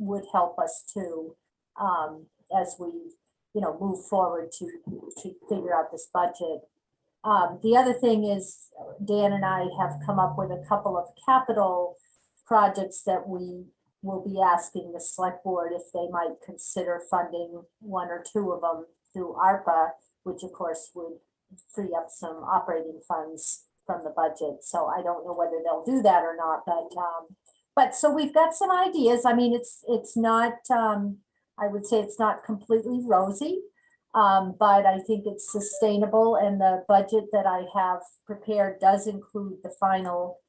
would help us too, as we, move forward to figure out this budget. The other thing is Dan and I have come up with a couple of capital projects that we will be asking the select board if they might consider funding one or two of them through ARPA, which of course would free up some operating funds from the budget. So I don't know whether they'll do that or not, but so we've got some ideas. I mean, it's not, I would say it's not completely rosy, but I think it's sustainable, and the budget that I have prepared does include the final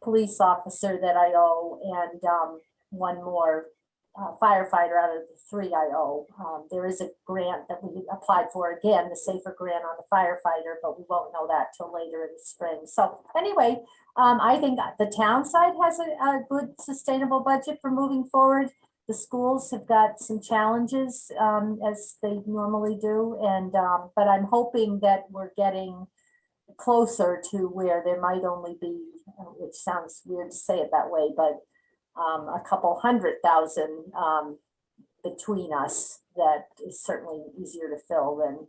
police officer that I owe, and one more firefighter out of the 3 I owe. There is a grant that we applied for, again, the safer grant on the firefighter, but we won't know that till later in the spring. So anyway, I think the town side has a good sustainable budget for moving forward. The schools have got some challenges, as they normally do, and but I'm hoping that we're getting closer to where there might only be, which sounds weird to say it that way, but a couple 100,000 between us. That is certainly easier to fill than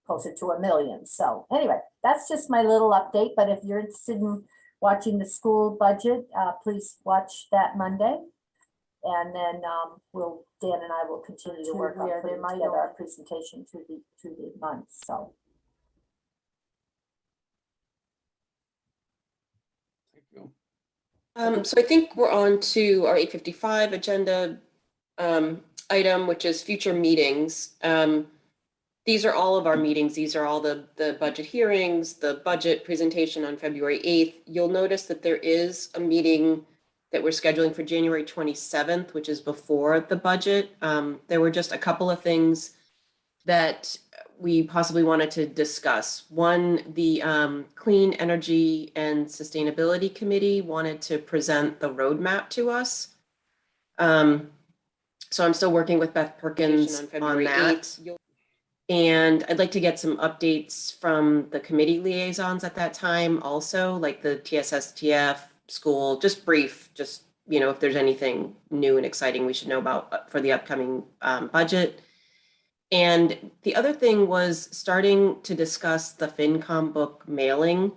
closer to 1 million. So anyway, that's just my little update. But if you're interested in watching the school budget, please watch that Monday. And then Dan and I will continue to work on putting together our presentation through the month. So. So I think we're on to our 8:55 agenda item, which is future meetings. These are all of our meetings. These are all the budget hearings, the budget presentation on February 8th. You'll notice that there is a meeting that we're scheduling for January 27th, which is before the budget. There were just a couple of things that we possibly wanted to discuss. One, the Clean Energy and Sustainability Committee wanted to present the roadmap to us. So I'm still working with Beth Perkins on that. And I'd like to get some updates from the committee liaisons at that time also, like the TSSTF, school, just brief, just, if there's anything new and exciting we should know about for the upcoming budget. And the other thing was starting to discuss the FinCom book mailing,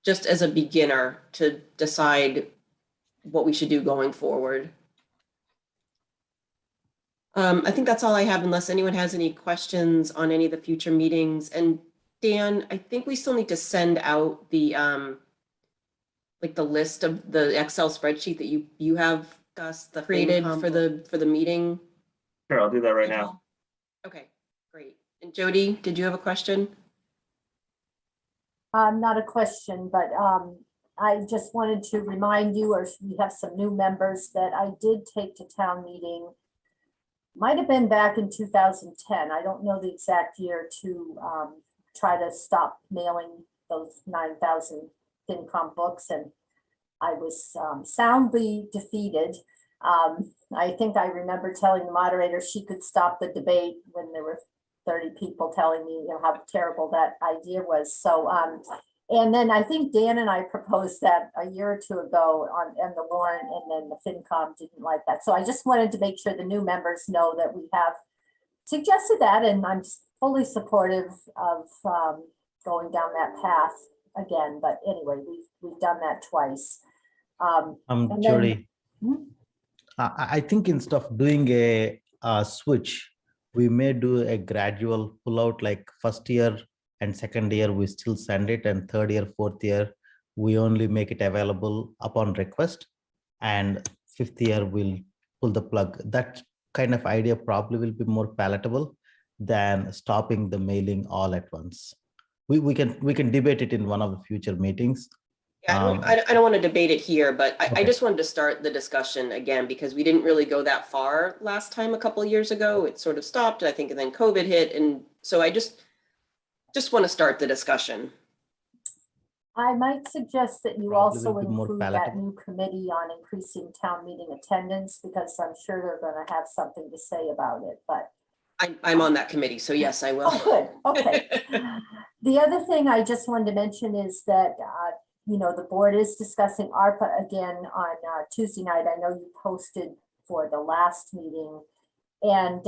just as a beginner to decide what we should do going forward. I think that's all I have, unless anyone has any questions on any of the future meetings. And Dan, I think we still need to send out the like the list of the Excel spreadsheet that you have created for the meeting. Sure, I'll do that right now. Okay, great. And Jody, did you have a question? Not a question, but I just wanted to remind you, or we have some new members, that I did take to town meeting, might have been back in 2010. I don't know the exact year, to try to stop mailing those 9,000 FinCom books, and I was soundly defeated. I think I remember telling the moderator she could stop the debate when there were 30 people telling me how terrible that idea was. So, and then I think Dan and I proposed that a year or two ago on the warrant, and then the FinCom didn't like that. So I just wanted to make sure the new members know that we have suggested that, and I'm fully supportive of going down that path again. But anyway, we've done that twice. Jody, I think instead of doing a switch, we may do a gradual pull out, like first year and second year we still send it, and third year, fourth year we only make it available upon request, and fifth year we'll pull the plug. That kind of idea probably will be more palatable than stopping the mailing all at once. We can debate it in one of the future meetings. Yeah, I don't want to debate it here, but okay. I just wanted to start the discussion again, because we didn't really go that far last time a couple of years ago. It sort of stopped, I think, and then COVID hit. And so I just want to start the discussion. I might suggest that you also include that new committee on increasing town meeting attendance, because I'm sure they're going to have something to say about it. But I'm on that committee, so yes, I will. Oh, good. Okay. The other thing I just wanted to mention is that you know, the board is discussing ARPA again on Tuesday night. I know you posted for the last meeting. And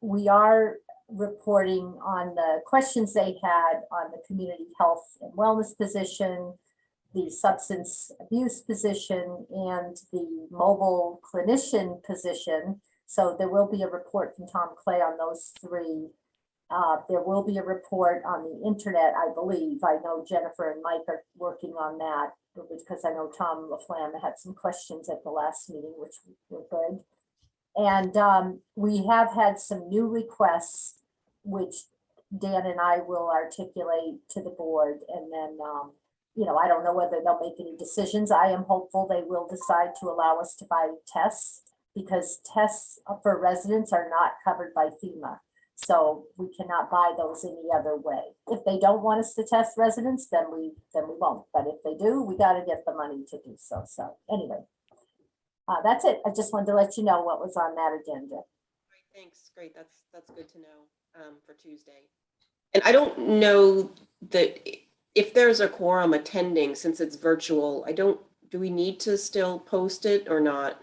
we are reporting on the questions they had on the community health and wellness position, the substance abuse position, and the mobile clinician position. So there will be a report from Tom Clay on those three. There will be a report on the internet, I believe. I know Jennifer and Mike are working on that because I know Tom LaFlamme had some questions at the last meeting, which were good. And we have had some new requests, which Dan and I will articulate to the board. And then, you know, I don't know whether they'll make any decisions. I am hopeful they will decide to allow us to buy tests, because tests for residents are not covered by FEMA. So we cannot buy those any other way. If they don't want us to test residents, then we won't. But if they do, we got to get the money to do so. So anyway. That's it. I just wanted to let you know what was on that agenda. Great, thanks. Great. That's good to know for Tuesday. And I don't know that if there's a quorum attending, since it's virtual, do we need to still post it or not?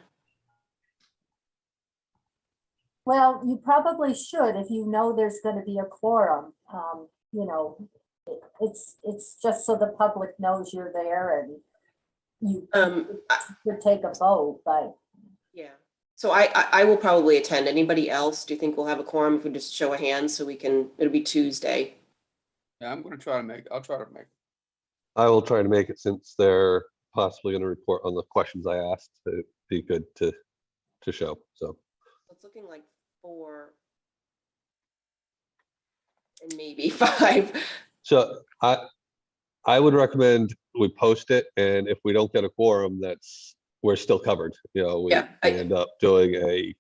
Well, you probably should if you know there's going to be a quorum. You know, it's just so the public knows you're there and you could take a vote, but yeah. So I will probably attend. Anybody else? Do you think we'll have a quorum if we just show a hand so we can? It'll be Tuesday. Yeah, I'm gonna try to make. I'll try to make. I will try to make it, since they're possibly going to report on the questions I asked. It'd be good to show. So It's looking like 4 and maybe 5. so I would recommend we post it, and if we don't get a quorum, we're still covered. You know, we end up doing a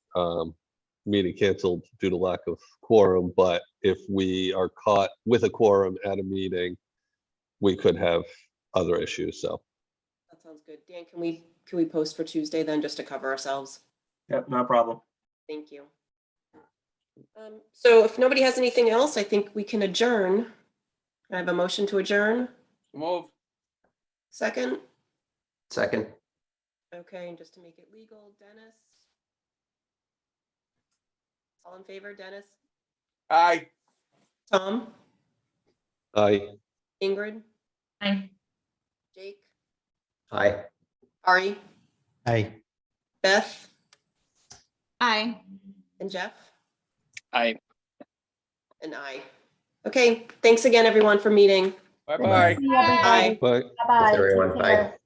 meeting canceled due to lack of quorum. But if we are caught with a quorum at a meeting, we could have other issues. So That sounds good. Dan, can we post for Tuesday then, just to cover ourselves? Yep, no problem. Thank you. So if nobody has anything else, I think we can adjourn. I have a motion to adjourn. Move. Second. Second. Okay, and just to make it legal, Dennis. All in favor, Dennis? Aye. Tom? I Ingrid? Aye. Jake? Aye. Ari? Aye. Beth? Aye. And Jeff? Aye. And I. Okay, thanks again, everyone, for meeting. Bye bye. see everybody. Bye. Bye-bye. Everyone, Take bye. care.